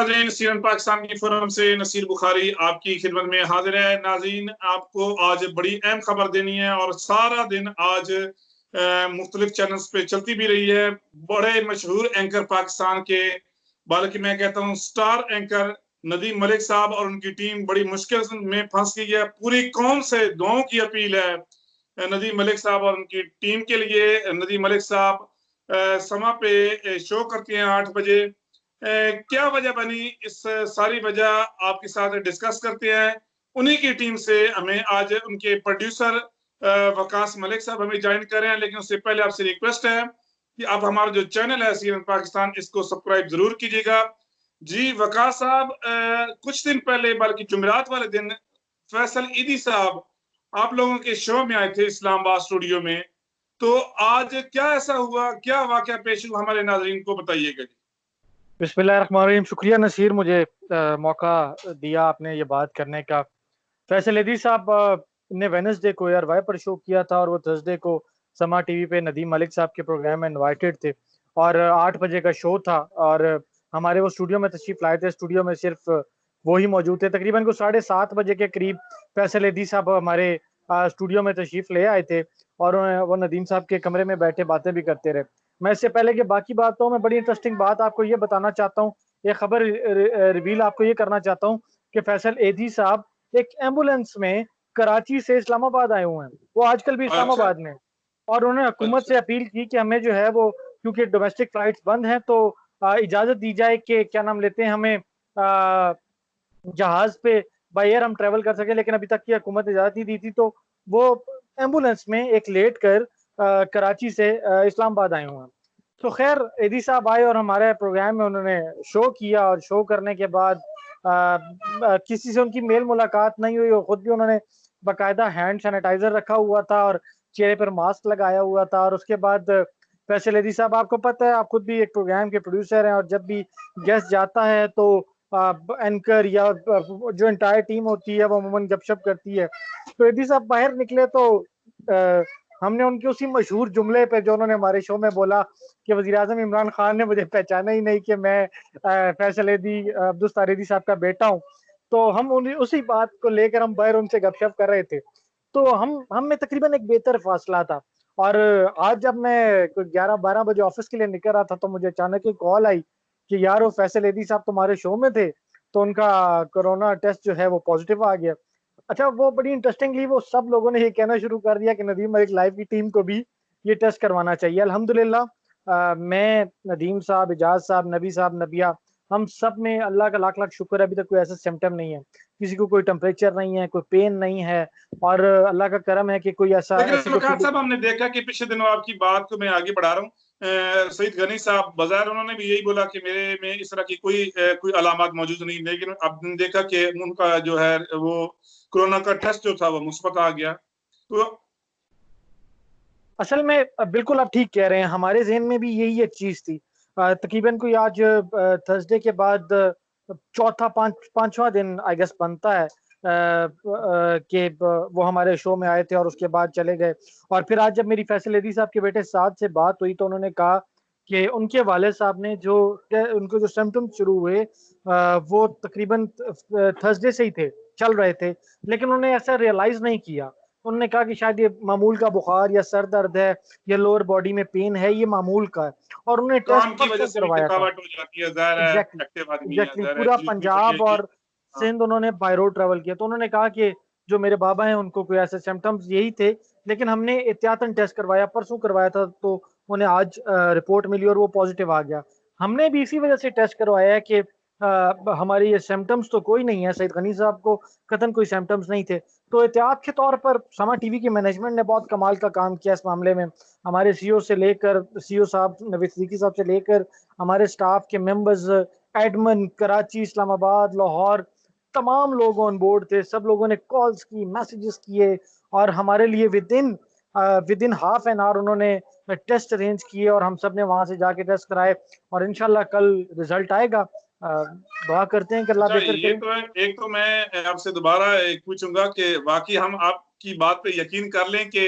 नाज़रीन, CNN पाकिस्तान की forum से नसीर बुखारी आपकी खिदमत में हाजिर है। नाज़रीन, आपको आज बड़ी अहम खबर देनी है और सारा दिन आज मुख्तलिफ चैनल्स पे चलती भी रही है। बड़े मशहूर एंकर पाकिस्तान के, बल्कि मैं कहता हूँ स्टार एंकर नदीम मलिक साहब और उनकी टीम बड़ी मुश्किल में फंस गई है। पूरी कौम से दुआओं की अपील है नदीम मलिक साहब और उनकी टीम के लिए। नदीम मलिक साहब समा पे शो करते हैं 8 बजे। क्या वजह बनी, इस सारी वजह आपके साथ डिस्कस करते हैं। उन्हीं की टीम से हमें आज उनके प्रोड्यूसर वकास मलिक साहब हमें ज्वाइन कर रहे हैं, लेकिन उससे पहले आपसे रिक्वेस्ट है कि आप हमारा जो चैनल है CNN पाकिस्तान, इसको सब्सक्राइब जरूर कीजिएगा। जी वकास साहब, कुछ दिन पहले बल्कि जुमेरात वाले दिन फैसल ईदी साहब आप लोगों के शो में आए थे इस्लामाबाद स्टूडियो में। तो आज क्या ऐसा हुआ, क्या वाकया पेश हुआ, हमारे नाजरीन को बताइएगा जी। बिस्मिल्लाहिर्रहमानिर्रहीम। शुक्रिया नसीर, मुझे मौका दिया आपने ये बात करने का। फैसल ईदी साहब ने वेडनेसडे को यार वाई पर शो किया था और वो थर्सडे को समा टीवी पे नदीम मलिक साहब के प्रोग्राम में इनवाइटेड थे और 8 बजे का शो था और हमारे वो स्टूडियो में तशरीफ लाए थे। स्टूडियो में सिर्फ वो ही मौजूद थे। तकरीबन को 7:30 बजे के करीब फैसल ईदी साहब हमारे स्टूडियो में तशरीफ ले आए थे और वो नदीम साहब के कमरे में बैठे बातें भी करते रहे। मैं इससे पहले कि बाकी बातों में बड़ी इंटरेस्टिंग बात आपको ये बताना चाहता हूँ, ये खबर रिवील आपको ये करना चाहता हूँ कि फैसल ईदी साहब एक एम्बुलेंस में कराची से इस्लामाबाद आए हुए हैं। वो आजकल भी अच्छा इस्लामाबाद में, और उन्होंने हुकूमत अच्छा से अपील की कि हमें जो है वो, क्योंकि डोमेस्टिक फ्लाइट्स बंद हैं, तो इजाजत दी जाए कि क्या नाम लेते हैं, हमें जहाज पे बाय एयर हम ट्रेवल कर सके। लेकिन अभी तक की हुकूमत ने इजाजत नहीं दी थी, तो वो एम्बुलेंस में एक लेट कर कराची से इस्लामाबाद आए हुए हैं। तो खैर ईदी साहब आए और हमारे प्रोग्राम में उन्होंने शो किया और शो करने के बाद किसी से उनकी मेल मुलाकात नहीं हुई और खुद भी उन्होंने बाकायदा हैंड सैनिटाइजर रखा हुआ था और चेहरे पर मास्क लगाया हुआ था। और उसके बाद फैसल ईदी साहब, आपको पता है, आप खुद भी एक प्रोग्राम के प्रोड्यूसर हैं और जब भी गेस्ट जाता है तो एंकर या जो एंटायर टीम होती है वो अमूमन गपशप करती है। तो ईदी साहब बाहर निकले तो हमने उनके उसी मशहूर जुमले पे जो उन्होंने हमारे शो में बोला कि वज़ीर आज़म इमरान खान ने मुझे पहचाना ही नहीं कि मैं फैसल ईदी अब्दुल ईदी साहब का बेटा हूँ। तो हम उसी बात को लेकर हम बाहर उनसे गपशप कर रहे थे। तो हम में तकरीबन एक बेहतर फासला था। और आज जब मैं 11-12 बजे ऑफिस के लिए निकल रहा था तो मुझे अचानक एक कॉल आई कि यार वो फैसल ईदी साहब तुम्हारे शो में थे, तो उनका कोरोना टेस्ट जो है वो पॉजिटिव आ गया। अच्छा, वो बड़ी इंटरेस्टिंगली वो सब लोगों ने ये कहना शुरू कर दिया कि नदीम मलिक लाइव की टीम को भी ये टेस्ट करवाना चाहिए। अल्हम्दुलिल्लाह मैं, नदीम साहब, इजाज साहब, नबी साहब, नबिया, हम सब में अल्लाह का लाख लाख शुक्र है, अभी तक कोई ऐसा सिम्टम नहीं है। किसी को कोई टेम्परेचर नहीं है, कोई पेन नहीं है, और अल्लाह का करम है कि कोई ऐसा ऐसी लेकिन कोई वकार साहब, हमने देखा कि पिछले दिनों आपकी बात को मैं आगे बढ़ा रहा हूँ, सईद गनी साहब बाजार उन्होंने भी यही बोला कि मेरे में इस तरह की कोई अलामत मौजूद नहीं। लेकिन आपने देखा कि उनका जो है वो कोरोना का टेस्ट जो था वो मुस्बत आ गया। तो असल में बिल्कुल आप ठीक कह रहे हैं, हमारे ज़हन में भी यही एक चीज़ थी। तकरीबन कोई आज थर्सडे के बाद चौथा पांचवा दिन आई गेस बनता है कि वो हमारे शो में आए थे और उसके बाद चले गए। और फिर आज जब मेरी फैसल ईदी साहब के बेटे साद से बात हुई तो उन्होंने कहा कि उनके वालिद साहब ने जो उनको जो सिम्टम्स शुरू हुए वो तकरीबन थर्सडे से ही थे, चल रहे थे, लेकिन उन्होंने ऐसा रियलाइज नहीं किया। उन्होंने कहा कि शायद ये मामूल का बुखार या सर दर्द है या लोअर बॉडी में पेन है, ये मामूल का है। और उन्होंने टेस्ट काम की वजह परसों से भी करवाया था। थकावट हो जाती है, ज़ाहिर है एग्जैक्टली एक्टिव आदमी है, एग्जैक्टली ज़ाहिर है पूरा चीज भी पंजाब थकेगी। और हाँ। सिंध उन्होंने बाय रोड ट्रेवल किया। तो उन्होंने कहा कि जो मेरे बाबा हैं उनको कोई ऐसे सिम्टम्स यही थे, लेकिन हमने एहतियातन टेस्ट करवाया, परसों करवाया था, तो उन्हें आज रिपोर्ट मिली और वो पॉजिटिव आ गया। हमने भी इसी वजह से टेस्ट करवाया है कि हमारे ये सिम्टम्स तो कोई नहीं है। सईद गनी साहब को कतन कोई सिम्टम्स नहीं थे। तो एहतियात के तौर पर समा टीवी की मैनेजमेंट ने बहुत कमाल का काम किया इस मामले में। हमारे सीईओ से लेकर, सीईओ साहब नवीद सिद्दीकी साहब से लेकर हमारे स्टाफ के मेंबर्स, एडमन, कराची, इस्लामाबाद, लाहौर, तमाम लोग ऑन बोर्ड थे। सब लोगों ने कॉल्स की, मैसेजेस किए और हमारे लिए with in half an hour उन्होंने टेस्ट अरेंज किए और हम सब ने वहां से जाके टेस्ट कराए और इंशाल्लाह कल रिजल्ट आएगा। दुआ करते हैं कि अल्लाह अच्छा, बेहतर ये करे। तो है। एक तो मैं आपसे दोबारा एक पूछूंगा कि वाकई हम आपकी बात पे यकीन कर लें कि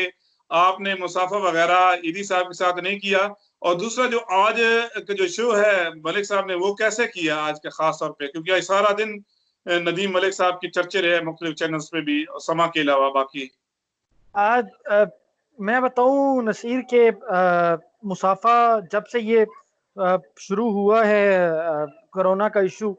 आपने मुसाफा वगैरह ईदी साहब के साथ नहीं किया, और दूसरा जो आज का जो शो है मलिक साहब ने वो कैसे किया आज के खास तौर पे, क्योंकि आज सारा दिन नदीम मलिक साहब की चर्चे रहे मुख्तलिफ चैनल्स पे भी, समा के अलावा बाकी। आज मैं बताऊं नसीर के मुसाफा जब से ये शुरू हुआ है कोरोना का इशू,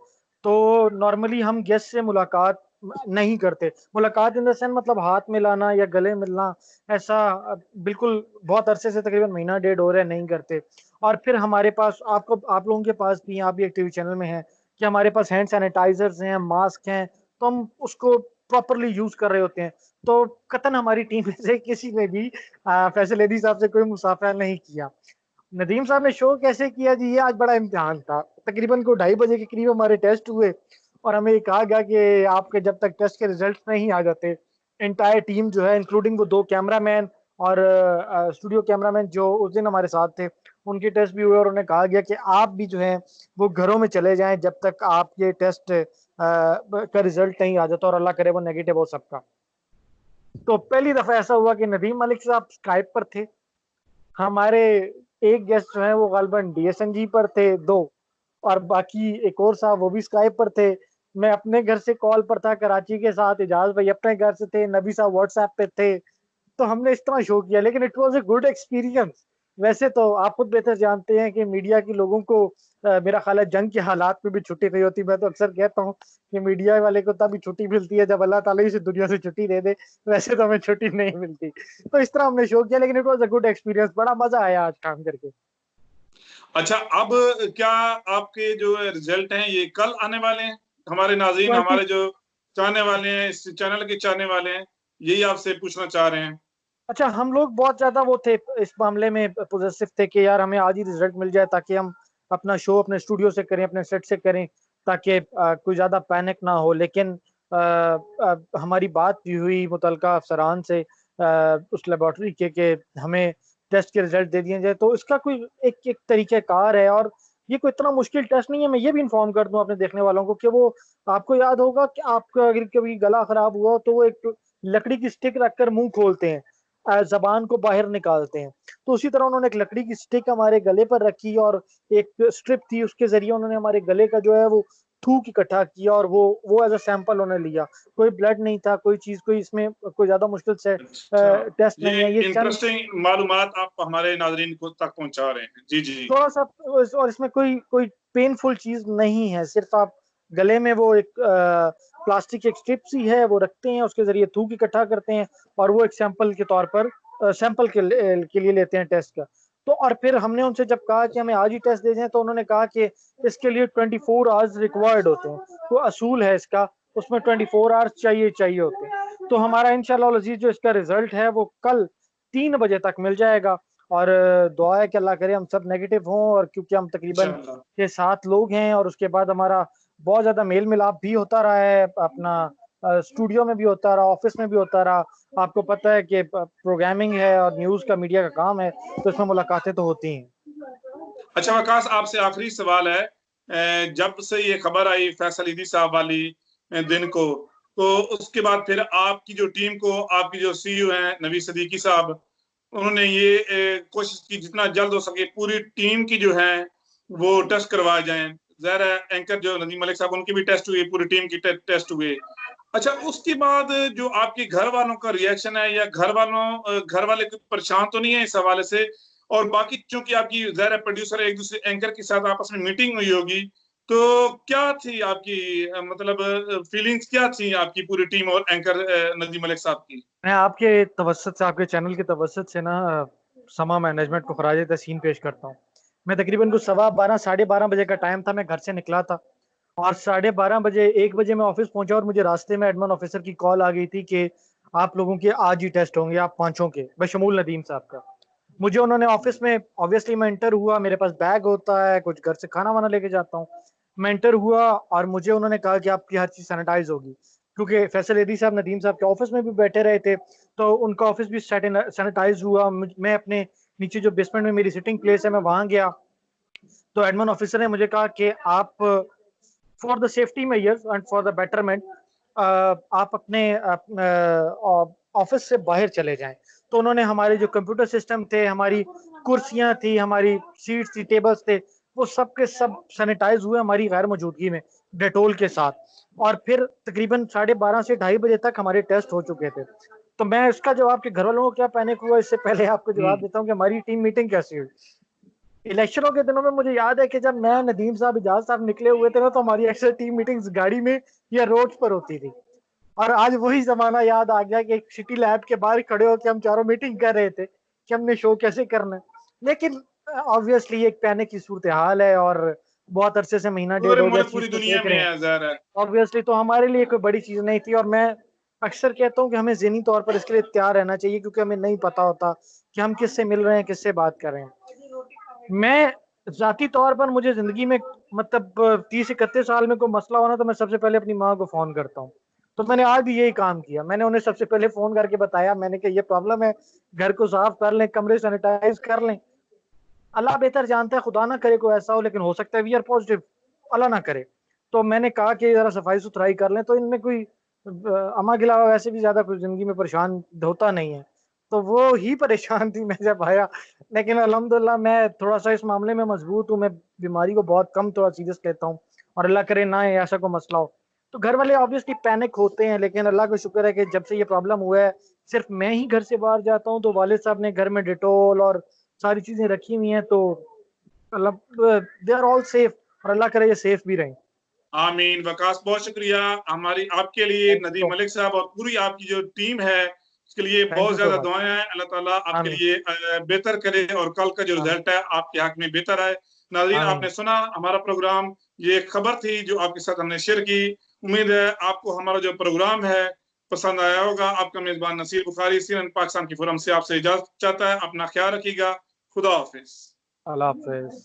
तो नॉर्मली हम गेस्ट से मुलाकात नहीं करते। मुलाकात इन द सेंस मतलब हाथ मिलाना या गले मिलना, ऐसा बिल्कुल बहुत अरसे से तकरीबन महीना डेढ़ हो रहा है नहीं करते। और फिर हमारे पास आप लोगों के पास भी, आप भी एक टीवी चैनल में हैं कि हमारे पास हैंड सैनिटाइजर्स हैं, मास्क हैं, तो हम उसको प्रॉपरली यूज कर रहे होते हैं। तो कतन हमारी टीम में से किसी ने भी फैसल एदी साहब से कोई मुसाफा नहीं किया। नदीम साहब ने शो कैसे किया जी, ये आज बड़ा इम्तिहान था। तकरीबन को 2:30 बजे के करीब हमारे टेस्ट हुए और हमें ये कहा गया कि आपके जब तक टेस्ट के रिजल्ट नहीं आ जाते, एंटायर टीम जो है इंक्लूडिंग वो 2 कैमरामैन और स्टूडियो कैमरामैन जो उस दिन हमारे साथ थे, उनके टेस्ट भी हुए और उन्हें कहा गया कि आप भी जो है वो घरों में चले जाएं जब तक आप ये टेस्ट का रिजल्ट नहीं आ जाता, और अल्लाह करे वो नेगेटिव हो सबका। तो पहली दफा ऐसा हुआ कि नदीम मलिक साहब स्काइप पर थे, हमारे एक गेस्ट जो है वो गालबन डीएसएनजी पर थे 2, और बाकी एक और साहब वो भी स्काइप पर थे। मैं अपने घर से कॉल पर था कराची के साथ, इजाज भाई अपने घर से थे, नबी साहब व्हाट्सएप पे थे। तो हमने इस तरह शो किया, लेकिन it was a good experience. वैसे तो आप खुद बेहतर जानते हैं कि मीडिया के लोगों को मेरा ख्याल है जंग के हालात में भी छुट्टी नहीं होती। मैं तो अक्सर कहता हूँ कि मीडिया वाले को तभी छुट्टी मिलती है जब अल्लाह ताला इस दुनिया से छुट्टी दे दे, वैसे तो हमें छुट्टी नहीं मिलती। तो इस तरह हमने शो किया, लेकिन it was a good experience, बड़ा मजा आया आज काम करके। अच्छा, अब क्या आपके जो रिजल्ट हैं ये कल आने वाले हैं? हमारे नाज़रीन, 20 हमारे जो चाहने वाले हैं, इस चैनल के चाहने वाले हैं, यही आपसे पूछना चाह रहे हैं। अच्छा, हम लोग बहुत ज्यादा वो थे इस मामले में, पॉजिटिव थे कि यार हमें आज ही रिजल्ट मिल जाए ताकि हम अपना शो अपने स्टूडियो से करें, अपने सेट से करें, ताकि कोई ज्यादा पैनिक ना हो। लेकिन हमारी बात भी हुई मुतलका अफसरान से उस लेबोरेटरी के कि हमें टेस्ट के रिजल्ट दे दिए जाए। तो इसका कोई एक एक तरीक़ेकार है, और ये कोई इतना मुश्किल टेस्ट नहीं है। मैं ये भी इन्फॉर्म कर दूं अपने देखने वालों को कि वो, आपको याद होगा कि आपका अगर कभी गला खराब हुआ तो वो एक लकड़ी की स्टिक रखकर मुंह खोलते हैं, जबान को बाहर निकालते हैं। तो उसी तरह उन्होंने एक लकड़ी की स्टिक हमारे गले पर रखी और एक स्ट्रिप थी, उसके जरिए उन्होंने हमारे गले का जो है वो थूक इकट्ठा किया और वो एज अ सैंपल उन्होंने लिया। कोई ब्लड नहीं था, कोई चीज, कोई इसमें कोई ज्यादा मुश्किल से अच्छा, टेस्ट ये नहीं है, ये चंद इंटरेस्टिंग मालूमात आप हमारे नाज़रीन को तक पहुंचा रहे हैं। जी, जी। थोड़ा सा। और इसमें कोई कोई पेनफुल चीज नहीं है, सिर्फ आप गले में वो एक प्लास्टिक की एक स्ट्रिप सी है वो रखते हैं, उसके जरिए थूक इकट्ठा करते हैं और वो एक सैंपल के तौर पर सैंपल के लिए लेते हैं टेस्ट का। तो और फिर हमने उनसे जब कहा कि हमें आज ही टेस्ट दे दें, तो उन्होंने कहा कि इसके लिए 24 आवर्स रिक्वायर्ड होते हैं, तो असूल है इसका, उसमें 24 आवर्स चाहिए होते हैं। तो हमारा इंशाल्लाह अजीज जो इसका रिजल्ट है वो कल 3 बजे तक मिल जाएगा। और दुआ है कि अल्लाह करे हम सब नेगेटिव हों, और क्योंकि हम तकरीबन इंशाअल्लाह। 6-7 लोग हैं, और उसके बाद हमारा बहुत ज्यादा मेल मिलाप भी होता रहा है, अपना स्टूडियो में भी होता रहा, ऑफिस में भी होता रहा। आपको पता है कि प्रोग्रामिंग है और न्यूज का मीडिया का काम है, तो इसमें मुलाकातें तो होती हैं। अच्छा वकास, आपसे आखिरी सवाल है, जब से ये खबर आई फैसल ईदी साहब वाली दिन को, तो उसके बाद फिर आपकी जो टीम को, आपकी जो सीईओ हैं नवी सदीकी साहब, उन्होंने ये कोशिश की जितना जल्द हो सके पूरी टीम की जो है वो टेस्ट करवाए जाएं। ज़ाहिर है एंकर जो नदीम मलिक साहब, उनकी भी टेस्ट हुई, पूरी टीम की टेस्ट हुए। अच्छा, उसके बाद जो आपके घर वालों का रिएक्शन है, या घर वाले परेशान तो नहीं है इस हवाले से? और बाकी चूंकि आपकी ज़ाहिर प्रोड्यूसर एक दूसरे एंकर के साथ आपस में मीटिंग हुई होगी, तो क्या थी आपकी मतलब फीलिंग्स क्या थी आपकी पूरी टीम और एंकर नदीम मलिक साहब की? मैं आपके तवज्जुद से, आपके चैनल के तवज्जुद से ना समा मैनेजमेंट को खराज तहसीन पेश करता हूँ। मैं तकरीबन कुछ 12:15 12:30 बजे का टाइम था, मैं घर से निकला था और 12:30 बजे 1 बजे मैं ऑफिस पहुंचा, और मुझे रास्ते में एडमिन ऑफिसर की कॉल आ गई थी कि आप लोगों के आज ही टेस्ट होंगे, आप पांचों के, बशमूल नदीम साहब का। मुझे उन्होंने ऑफिस में, ऑब्वियसली मैं एंटर हुआ, मेरे पास बैग होता है, कुछ घर से खाना वाना लेके जाता हूँ। मैं एंटर हुआ और मुझे उन्होंने कहा कि आपकी हर चीज सैनिटाइज होगी, क्योंकि फैसल एदी साहब नदीम साहब के ऑफिस में भी बैठे रहे थे, तो उनका ऑफिस भी सैनिटाइज हुआ। मैं अपने नीचे जो बेसमेंट में मेरी सिटिंग प्लेस है, मैं वहां गया, तो एडमिन ऑफिसर ने मुझे कहा कि आप for the safety measures and for the betterment आप अपने ऑफिस से बाहर चले जाएं। तो उन्होंने हमारे जो कंप्यूटर सिस्टम थे, हमारी कुर्सियां थी, हमारी सीट्स थी, टेबल्स थे, वो सब के सब सैनिटाइज हुए हमारी गैर मौजूदगी में डेटोल के साथ। और फिर तकरीबन 12:30 से 2:30 बजे तक हमारे टेस्ट हो चुके थे। तो मैं इसका जवाब कि घर वालों को क्या पैनिक हुआ, इससे पहले आपको जवाब देता हूँ कि हमारी टीम मीटिंग कैसी हुई। इलेक्शनों के दिनों में मुझे याद है कि जब मैं, नदीम साहब, इजाज साहब निकले हुए थे ना, तो हमारी अक्सर टीम मीटिंग्स गाड़ी में या रोड पर होती थी। और आज वही जमाना याद आ गया कि एक सिटी लैब के बाहर खड़े होकर हम चारों मीटिंग कर रहे थे कि हमने शो कैसे करना है। लेकिन ऑब्वियसली एक पैनिक की सूरत हाल है और बहुत अरसे से, महीना डेढ़ पूरे हो गया, मुल्क चीज पूरी को दुनिया देख में रहे हैं। है, ज़ाहिर है। ऑब्वियसली तो हमारे लिए कोई बड़ी चीज नहीं थी। और मैं अक्सर कहता हूँ कि हमें ज़हनी तौर पर इसके लिए तैयार रहना चाहिए, क्योंकि हमें नहीं पता होता कि हम किससे मिल रहे हैं, किससे बात कर रहे हैं। मैं जाती तौर पर, मुझे जिंदगी में मतलब 30-31 साल में कोई मसला हो ना, तो मैं सबसे पहले अपनी माँ को फोन करता हूँ। तो मैंने आज भी यही काम किया, मैंने उन्हें सबसे पहले फोन करके बताया, मैंने कहा ये प्रॉब्लम है, घर को साफ कर लें, कमरे सैनिटाइज कर लें। अल्लाह बेहतर जानता है, खुदा ना करे कोई ऐसा हो, लेकिन हो सकता है वी आर पॉजिटिव, अल्लाह ना करे। तो मैंने कहा कि जरा सफाई सुथराई कर लें। तो इनमें कोई अम्मा के अलावा वैसे भी ज्यादा कुछ जिंदगी में परेशान होता नहीं है, तो वो ही परेशान थी मैं जब आया। लेकिन अल्हम्दुलिल्लाह मैं थोड़ा सा इस मामले में मजबूत हूँ, मैं बीमारी को बहुत कम थोड़ा सीरियस लेता हूँ, और अल्लाह करे ना ही ऐसा कोई मसला हो। तो घर वाले ऑब्वियसली पैनिक होते हैं, लेकिन अल्लाह का शुक्र है कि जब से ये प्रॉब्लम हुआ है, सिर्फ मैं ही घर से बाहर जाता हूँ, तो वालिद साहब ने घर में डिटोल और सारी चीजें रखी हुई हैं। तो मतलब दे आर ऑल सेफ, और अल्लाह करे ये सेफ भी रहें। आमीन। वकास, बहुत शुक्रिया हमारी आपके लिए, थैंक नदीम यू, मलिक साहब और पूरी आपकी जो टीम है, उसके लिए थैंक बहुत यू सो ज्यादा मच। दुआएं हैं। अल्लाह ताला आपके आमीन, लिए बेहतर करे और कल का जो आमीन, रिजल्ट है आपके हक में बेहतर है। नाज़रीन, आमीन। आपने सुना हमारा प्रोग्राम, ये एक खबर थी जो आपके साथ हमने शेयर की। उम्मीद है आपको हमारा जो प्रोग्राम है पसंद आया होगा। आपका मेजबान नसीर बुखारी CNN पाकिस्तान की फोरम से आपसे इजाजत चाहता है। अपना ख्याल रखिएगा। खुदा हाफिज। अल्लाह हाफिज।